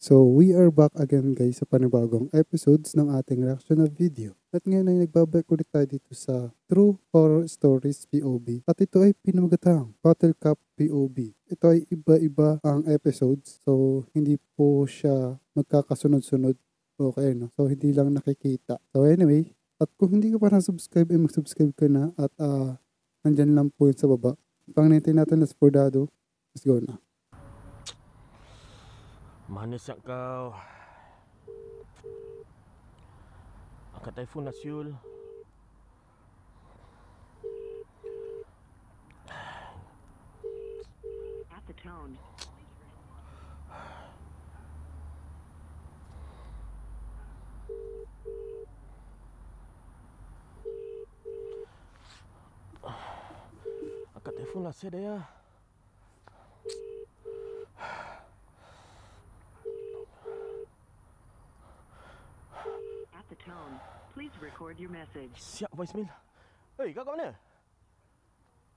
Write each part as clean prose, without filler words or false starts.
So, we are back again guys sa panibagong episodes ng ating reaction na video. At ngayon ay nagbabalik ulit tayo dito sa True Horror Stories POV. At ito ay pinamagatang Bottle Cap POV. Ito ay iba-iba ang episodes. So, hindi po siya magkakasunod-sunod. Okay, no? So, hindi lang nakikita. So, anyway, at kung hindi ka pa na-subscribe, ay mag-subscribe ka na. At nandyan lang po yun sa baba. Pangnitin natin na Spordado. Let's go na. Mana siap kau? Angkat telefon lah Syul. At the tone. Angkat telefon lah saya Daya. At the tone. Please record your message. Siap voicemail. Hei, kau kat mana?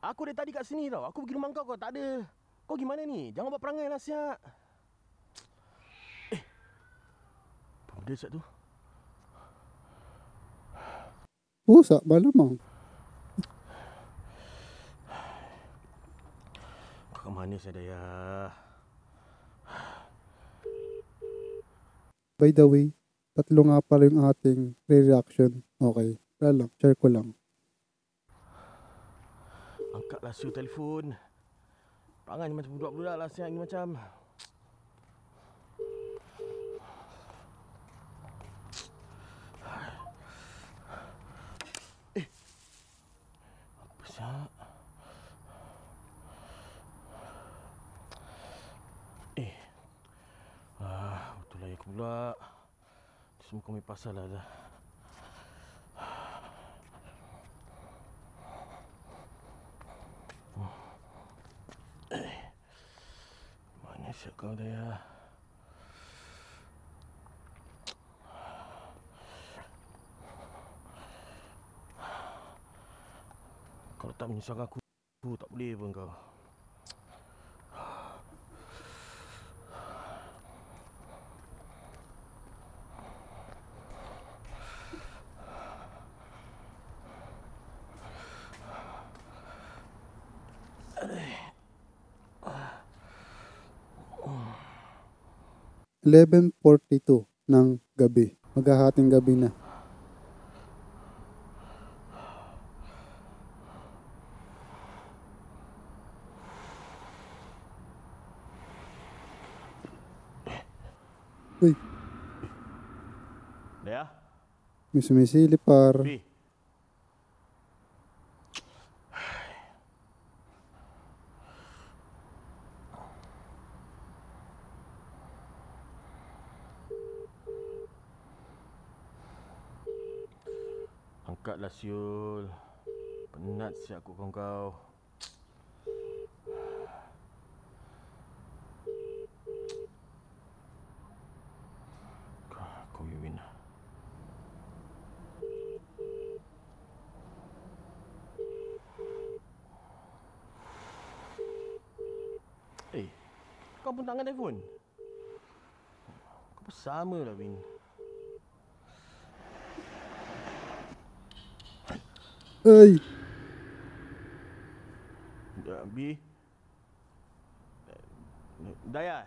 Aku dari tadi kat sini tau. Aku pergi rumah kau tak ada. Kau gimana ni? Jangan buat perangai lah siap. Apa benda siap tu? Pusa, malamang. Kau kat mana saya Daya? By the way, tatlo nga pala yung ating re-reaction. Okay, wala lang, share ko lang. Angkatlah Syul telefon. Perangai ni macam budak-budak lah siap ni macam. Apa siap? Betul lah ya aku pula. Semua kami pasal lah dah. Mana siap kau Daya? Kalau tak menyusahkan aku tak boleh pun kau. – 11:42 ng gabi. Maghahating gabi na. Uy, Daya? may sumisilip par. Bi. Angkatlah Syul. Penat siap aku kau. Kau Yewin. Kau pun tak angkat telefon. Kau pun sama lah Win. Ay, Bi. Daya.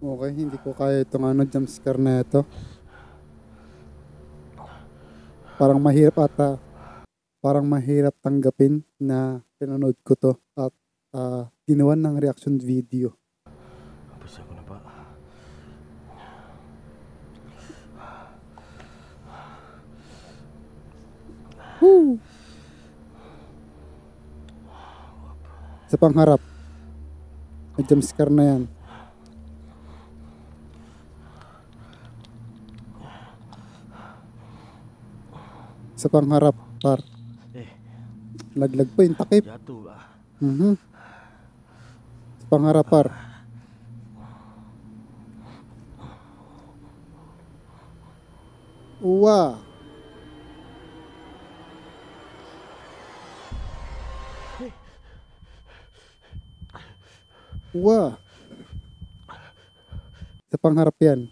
okay, hindi ko kaya itong jump scare na ito. Parang mahirap tanggapin na pinanood ko to at ginawan ng reaction video. Apa sih aku nampak? Woo! Sa pangharap, may jump scare na yan. Sa pangharap, par. Laglag pa yung takip. Jatuh lah. Sa pangharap, par. Wow. Wah. Sa pangharap yan.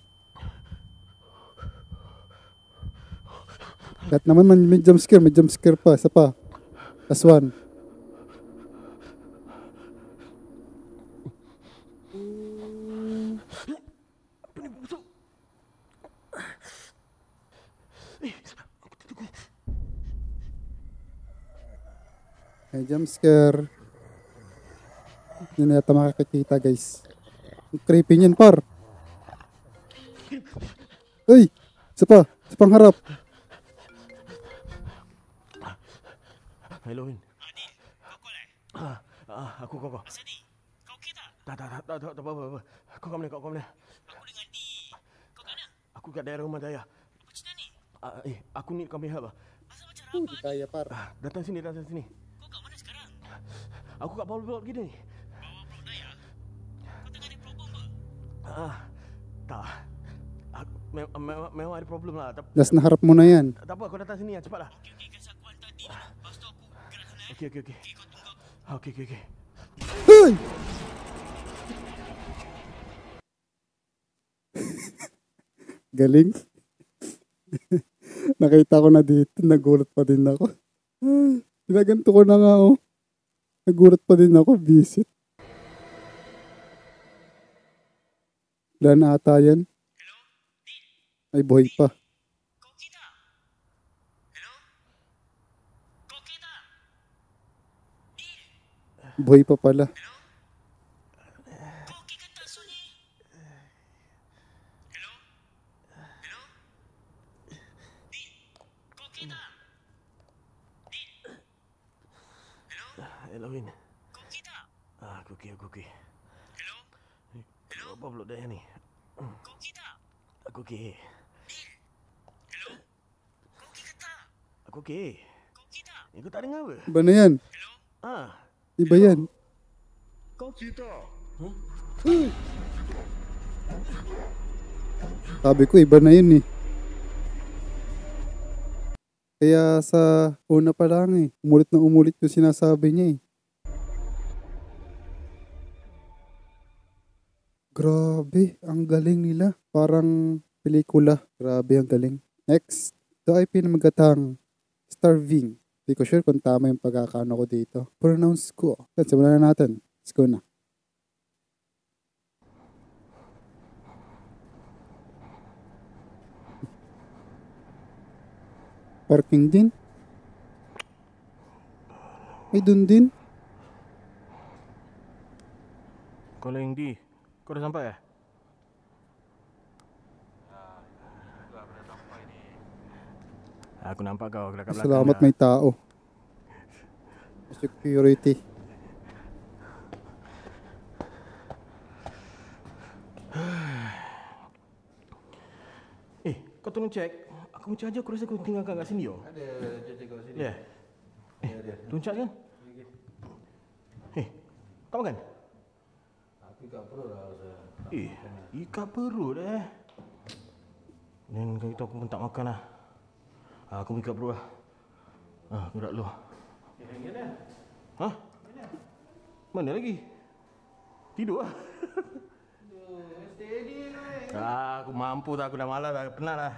At naman may jump scare pa, isa pa. Last one. Apa ni busuk? May jump scare. Hindi na yata makakakita, guys. Ang creepy niyan, par. Uy! Isa pa. Sa pangharap. Hello, Win. Aku kau. Asal ni? Kau okey tak? Tak apa. Kau kat mana? Aku dengan Di. Kau kat mana? Aku kat daerah rumah Daya. Macam mana ni? Aku need kami help. Asal macam rapat? Kaya, par. Datang sini. Kau kat mana sekarang? Aku kat bawah blok gini. Bawa Blok Daya? Kau tengah ada problem ke? Tak. Memang ada problem lah. Tapi Last na harap mo na yan. tak apa, kau datang sini lah. Cepatlah. Okey, kasi aku hantar Di dulu. Lepas tu aku gerakkan lah. Okey. Okey, kau tunggu aku. Okey. Uy! Galing. Nakita ko na dito. Nagulat pa din ako. Ay, ginaganto ko na nga, oh. Nagulat pa din ako. Visit. Wala na ata yan. Hello? Di? Ay, buhay pa. Kau okey tak? Hello? Kau okey tak? Di? Buhay pa pala. Hello? Kau okey ke tak, Sony? Hello? Hello? Di? Kau okey tak? Di? Hello? Hello, Win. Kau okey tak? Aku okey. Hello? Hello? Apa blok Daya ni? Kau okey tak? Aku okey. Hello? Kau okey ke tak? Aku okey. Kau okey tak? Kau tak dengar apa? Iba na yan. Hello? Iba yan. Kau kita. Sabi ko, iba na yun eh. Kaya sa una pa lang eh. Umulit na umulit yung sinasabi niya eh. Grabe, ang galing nila. Parang pelikula. Grabe, ang galing. Next, ito ay pinamagatang Starving. Hindi ko sure kung tama yung pagkakaano ko dito. Pronounce ko. Yan, simulan na natin. Let's go na. Parking din. Ay, dun din. Kau lah yang di. Kau dah sampai eh? Aku nampak kau dekat belakang. Salamat may tao. Security. Kau tolong check. Aku macam aja aku rasa kau tinggalkan kat sini yo. Ada jaga kat sini. Ya. Ada. Tolong check kan? Tak makan? Aku kat perut lah rasa. Ikat perut eh. Dan kau itu aku pun tak makan lah. Aku pun ikat perut lah. Gerak dulu. Hah? Mana lagi? Tidur lah. Steady kan. Aku mampu tak, aku dah malas dah, penat lah.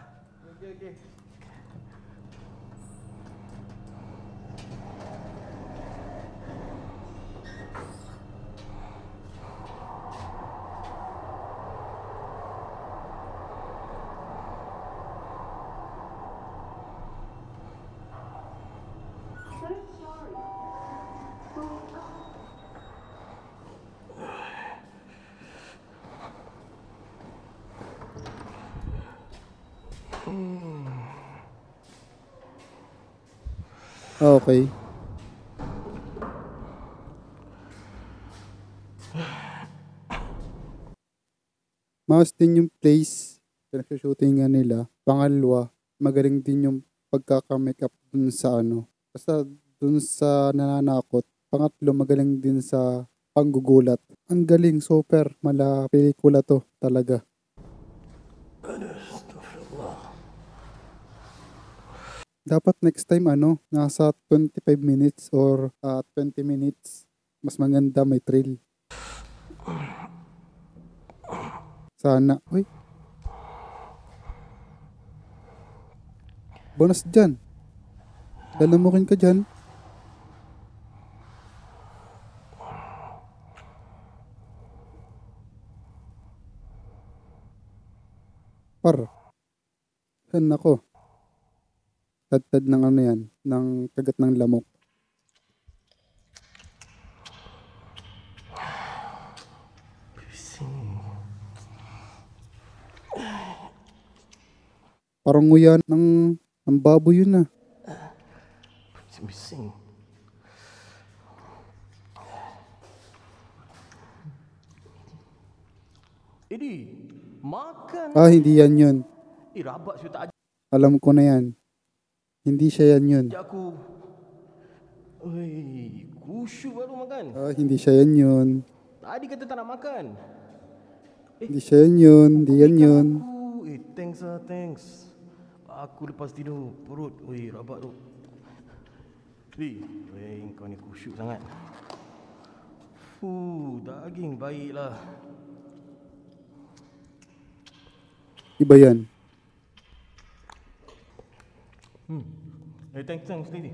Okey. Okay. Mas din yung place pinag-shootingan nila. Pangalawa, magaling din yung pagkaka-makeup dun sa ano. Basta dun sa nananakot. Pangatlo, magaling din sa panggugulat. Ang galing, super. Mala pelikula to talaga. Dapat next time nasa 25 minutes or 20 minutes. Mas maganda, may thrill. Sana. Uy. Bonus dyan. Lalamukin ka dyan. Par. Yan ako. Tad-tad ng ano yan. Ng kagat ng lamok. Parang nguya ng baboy yun ah. Bising. Ini makan. Ah, hindi yan yun. Rabak sudah tak Alam ko na yan. Hindi siya yan yun. ajak aku. Oi, kusyuk baru makan. Ah, hindi siya yan yun. Tadi kata tak nak makan. Hindi siya yan yun. Hindi yan yun. Thanks ah, thanks. Aku lepas tidur perut. Oi, rabak tu. Kau ni kusyuk sangat. Daging baiklah. Iba yan. Thanks lady.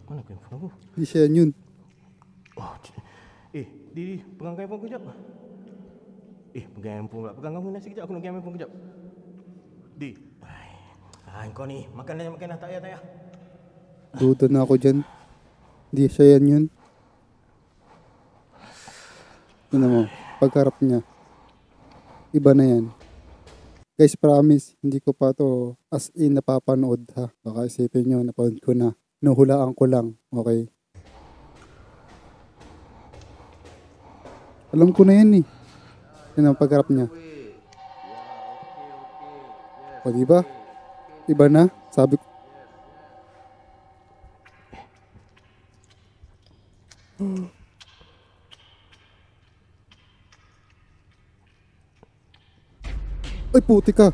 Mana handphone aku? Hindi siya yan yun. Oh, Didi, pegang handphone aku kejap. Pegang handphone pula. Pegang kamu nasi kejap, aku nak pegang handphone kejap. Di. Kau ni, makan dah, tak payah. Duda na ako dyan. Hindi siya yan yun. Ano mo, pagharap niya. Iba na yan. Guys, promise, hindi ko pa to as in napapanood ha. Baka isipin nyo, napanood ko na. Nuhulaan ko lang, okay? Alam ko na yan eh. Yan ang pagharap niya. O diba? Iba na, sabi ko. Ay, puti ka.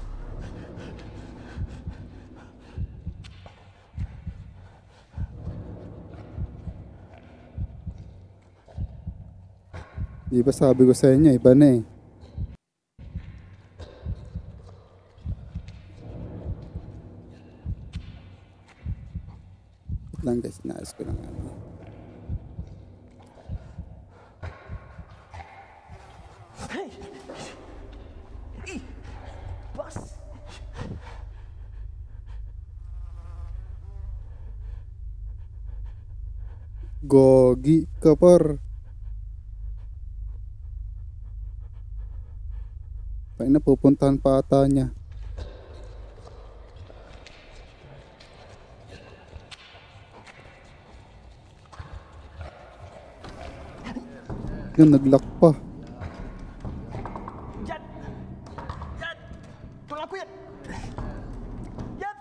Di ba sabi ko sa inyo, iba na eh. Wait lang guys, inaayos ko lang ano. Bas. Gogi ka par. Tayo na pupuntahan pa ata niya. Yung naglock pa. Jat. Tolong aku, Jat. Jat.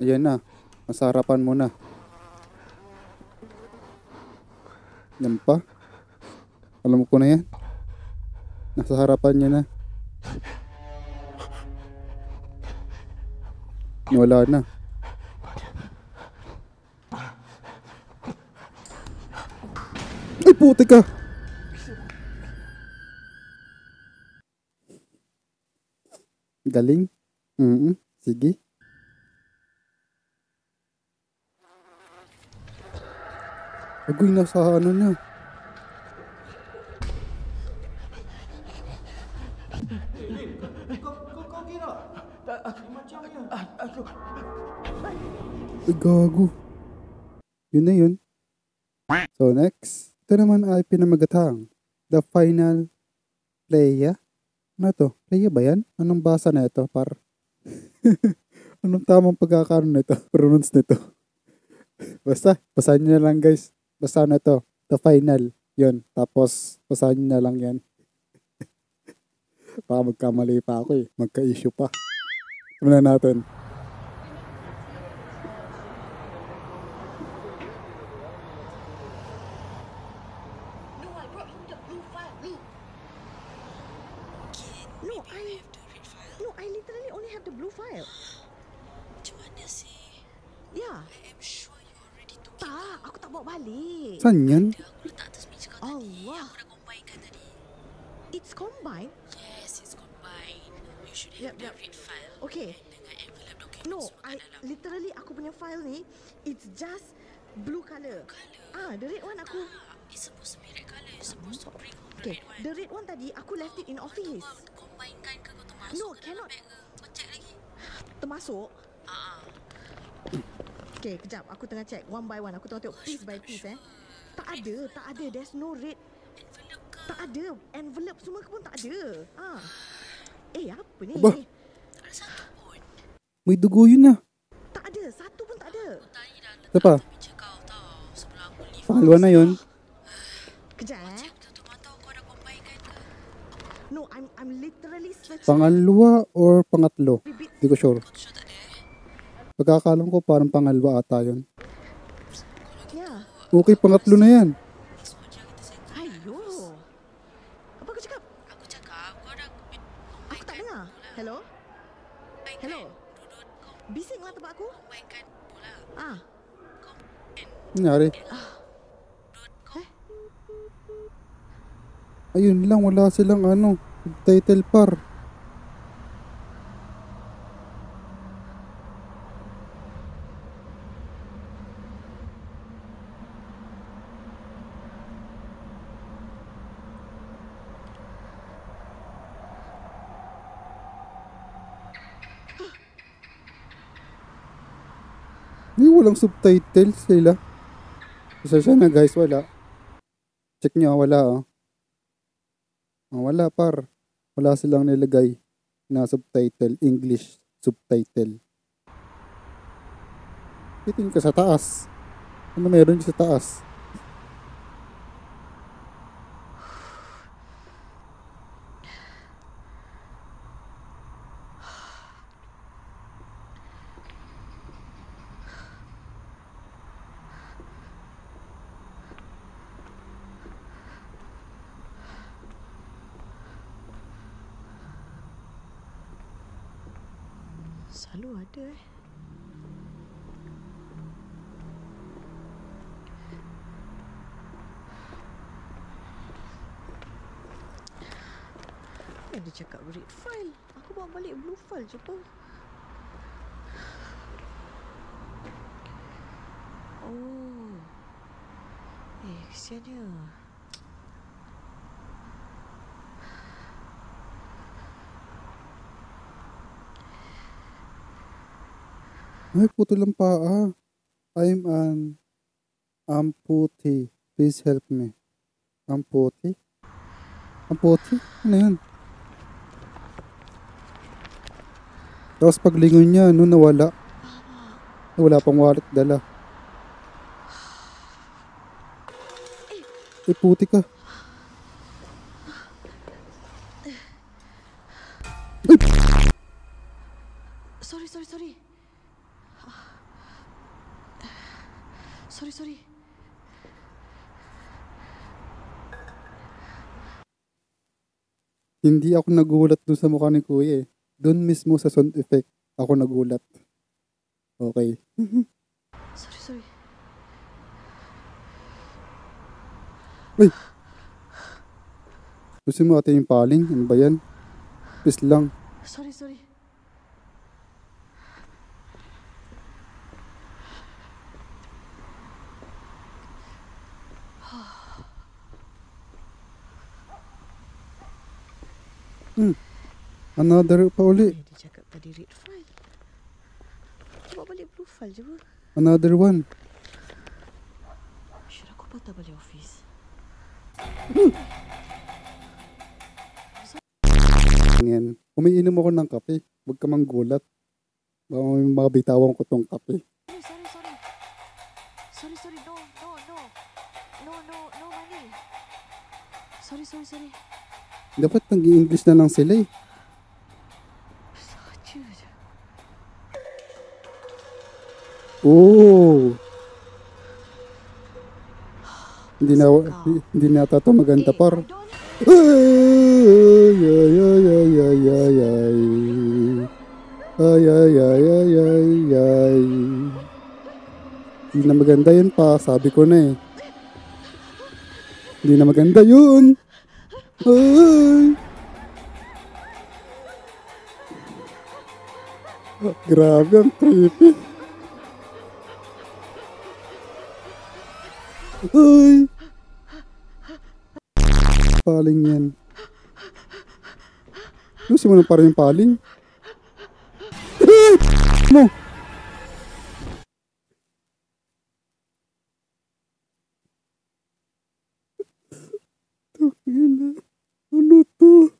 Ayan na. Masarapan mo na. Yan pa. Alam ko na yan. Nasa harapan niya na. Wala na. Ay, puti ka! Galing? Sige. Agoy, nasa ano na. Kau kira? Macamnya. Ay, gago. Yun na yun. So, next. Ito naman ay pinamagatang. The Final Playa. Ano to? Playa ba yan? Anong basa na ito? Par. Anong tamang pagkakaroon na ito? Pronounce nito. Basta, basahin nyo na lang guys. Basta na ito. The Final. Yun. Tapos, basahin nyo na lang yan. Baka magkamali pa ako eh. Magka-issue pa. Tumula natin. No, I brought home the blue file. Look. No, Maybe I have the red file. No, I literally only have the blue file. Macam mana sih? Yeah. I am sure you already took it. Tak, aku tak bawa balik. Saan yan? Aku letak atas It's combined. Yes, it's combined. You should Yep, have the yep. read file. Okay. Dengan envelope dokumen No, semua I kat dalam. literally aku punya file ni, it's just blue color. The red one aku. It's supposed to be red colour. You're supposed to bring home the Okay, red one. the red one tadi aku left it in office. Kau combine-kan ke kau termasuk No, ke dalam cannot. beg ke? Kau check lagi. Termasuk. Ah, Okay, kejap. Aku tengah check one by one. Aku tengah tengok piece by piece Tak ada. There's no red. envelope ke? Tak ada. Envelope semua pun tak ada. Apa ni? Aba. Tak ada satu pun. May dugo yun na. Tak ada. Satu pun tak ada. Tadi dah letak Ito pa. atas meja kau tau. Sebelum aku leave. Pangalawa na yun. Kejap Check betul-betul mata kau dah combine-kan ke? No, I'm literally searching. Pangalawa or pangatlo? Repeat. Hindi ko sure. Kau tu sure tak ada Pagkakalam ko parang pangalwa ata yun. Ya. Okay, pangatlo na yan. Semua je kita settle. Ayo. Apa kau cakap? Aku cakap kau dah Aku tak dengar. Hello? Hello? Duduk kau Bising lah tempat aku. combine-kan bola. Kau Nangyari? Ayun lang, wala silang subtitle par. Walang subtitles sila. Pasensya na guys, wala. Check nyo, wala wala par. Wala silang nilagay na subtitle, English subtitle. Titingin ka sa taas. Ano meron sa taas? Selalu ada Dia cakap red file. Aku bawa balik blue file je pun. Oh. Kesiannya. Ay, puto lang paa. I'm an amputee. Please help me. Amputee? Amputee? Ano yan? Tapos paglingon niya, nawala. Wala pang wallet dala. Puti ka. Sorry. Sorry. Hindi ako nagulat doon sa mukha ni Kuya eh. Doon mismo sa sound effect, ako nagulat. Okay. Sorry. Uy! Gusto mo ate yung paling? Ano ba yan? Please lang. Sorry. Another pa uli. Dia cakap tadi red file. Bawa balik blue file je pun. Another one. Should aku patah balik office? Yan. Umiinom ako ng kape. Huwag ka manggulat. Baka may mabitawan ko tong kape. Sorry. No money. Sorry. Dapat nag-i-English na lang sila eh. Saja je. Oh! Hindi na ata ito maganda par. Ay. Hindi na maganda yun pa. Sabi ko na eh. Hindi na maganda yun. Ay. Grabe, ang creepy. Ay! Paling yan. Lusin mo na pa rin yung paling. Ay! Mo! Tangina. Ano to?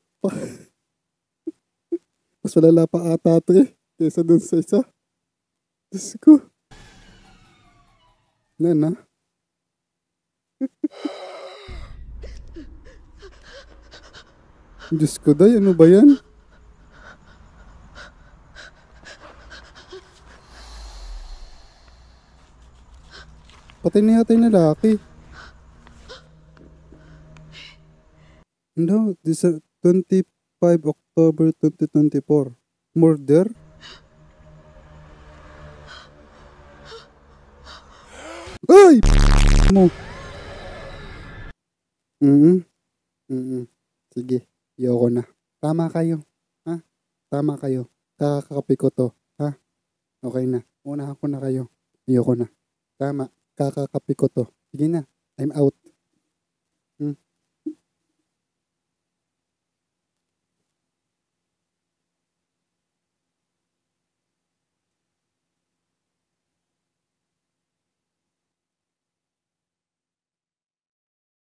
Mas malala pa ata ito eh. Kesa dun sa isa. Diyos ko. Na. Diyos ko, day. Ano ba yan? Patay na yata yung lalaki. No, this is 25 October 2024. Murder? Ay! Mo. Sige, ayoko na. Tama kayo. Ha? Tama kayo. Kakakapi ko to. Ha? Okay na. Unahan ko na kayo. Ayoko na. Tama. Kakakapi ko to. Sige na. I'm out.